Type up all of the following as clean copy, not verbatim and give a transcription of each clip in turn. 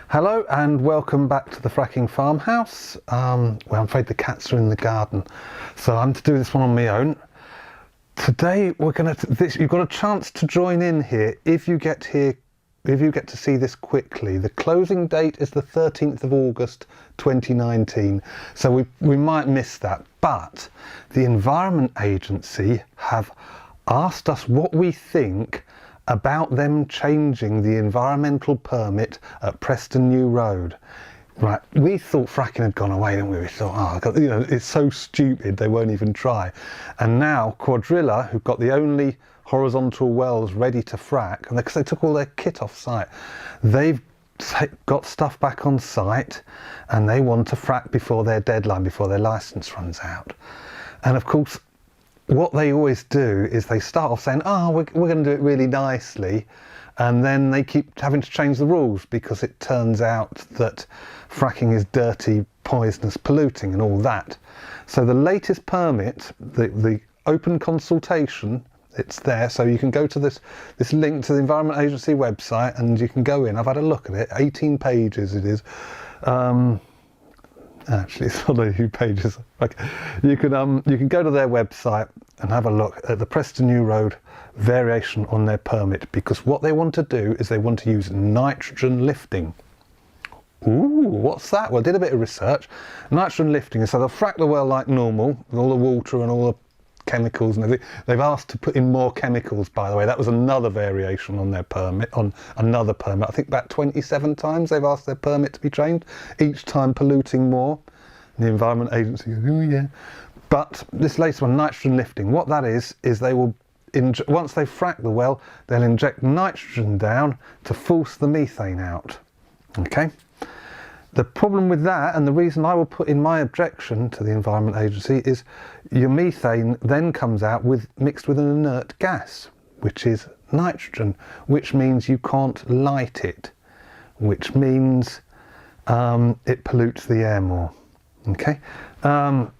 Hello and welcome back to the Fracking Farmhouse. Well, I'm afraid the cats are in the garden, so I'm to do this one on my own. Today you've got a chance to join in here if you get to see this quickly. The closing date is the 13th of August 2019, so we might miss that, but the Environment Agency have asked us what we think about them changing the environmental permit at Preston New Road. Right, we thought fracking had gone away, didn't we? We thought, oh, God, you know, it's so stupid they won't even try. And now Cuadrilla, who've got the only horizontal wells ready to frack, and because they took all their kit off site, they've got stuff back on site and they want to frack before their deadline, before their license runs out. And of course, what they always do is they start off saying, oh, we're going to do it really nicely, and then they keep having to change the rules because it turns out that fracking is dirty, poisonous, polluting and all that. So the latest permit, the open consultation, it's there, so you can go to this link to the Environment Agency website and you can go in. I've had a look at it, 18 pages it is. Actually, it's not a few pages. Okay. You can go to their website and have a look at the Preston New Road variation on their permit, because what they want to do is they want to use nitrogen lifting. Ooh, what's that? Well, I did a bit of research. Nitrogen lifting, so they'll frack the well like normal, with all the water and all the chemicals and everything. They've asked to put in more chemicals, by the way. That was another variation on their permit, on another permit. I think about 27 times they've asked their permit to be changed, each time polluting more. And the Environment Agency goes, oh yeah. But this latest one, nitrogen lifting, what that is they will, once they frack the well, they'll inject nitrogen down to force the methane out. Okay? The problem with that, and the reason I will put in my objection to the Environment Agency, is your methane then comes out mixed with an inert gas, which is nitrogen, which means you can't light it, which means it pollutes the air more. Okay, and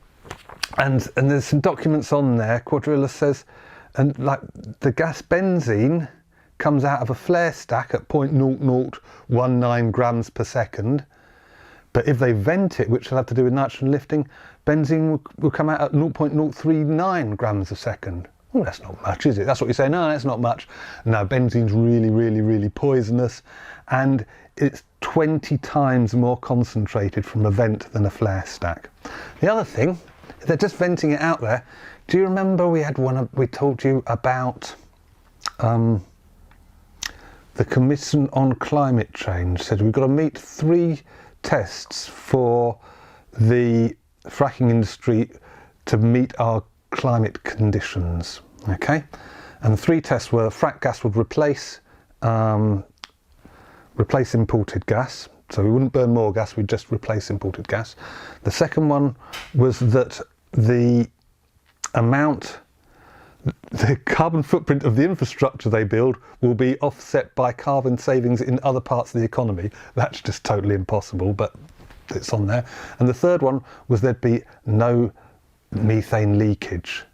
there's some documents on there. Cuadrilla says, and like the gas benzene comes out of a flare stack at 0.0019 grams per second. But if they vent it, which will have to do with nitrogen lifting, benzene will come out at 0.039 grams a second. Well, that's not much, is it? That's what you say. No, that's not much. No, benzene's really, really, really poisonous, and it's 20 times more concentrated from a vent than a flare stack. The other thing, they're just venting it out there. Do you remember we told you about the Commission on Climate Change said we've got to meet 3 tests for the fracking industry to meet our climate conditions, okay? And the 3 tests were frack gas would replace imported gas, so we wouldn't burn more gas, we'd just replace imported gas. The second one was that the carbon footprint of the infrastructure they build will be offset by carbon savings in other parts of the economy. That's just totally impossible, but it's on there. And the third one was there'd be no methane leakage.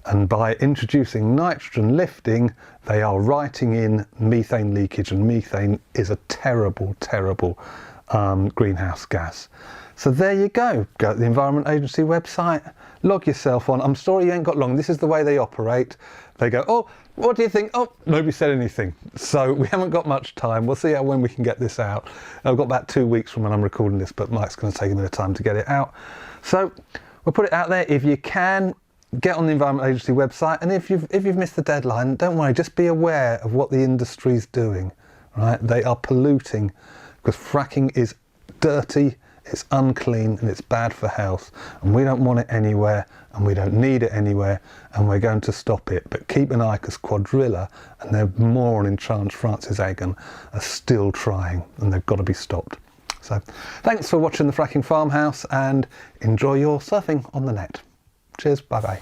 And by introducing nitrogen lifting, they are writing in methane leakage, and methane is a terrible, terrible greenhouse gas. So there you go. Go to the Environment Agency website, log yourself on. I'm sorry you ain't got long. This is the way they operate. They go, oh, what do you think? Oh, nobody said anything. So we haven't got much time. We'll see when we can get this out. I've got about 2 weeks from when I'm recording this, but Mike's going to take a bit of time to get it out. So we'll put it out there. If you can, get on the Environment Agency website. And if you've missed the deadline, don't worry. Just be aware of what the industry's doing. Right? They are polluting, because fracking is dirty, it's unclean, and it's bad for health, and we don't want it anywhere, and we don't need it anywhere, and we're going to stop it. But keep an eye, because Cuadrilla and their moron in charge, Francis Egan, are still trying, and they've got to be stopped. So thanks for watching the Fracking Farmhouse, and enjoy your surfing on the net. Cheers, bye bye.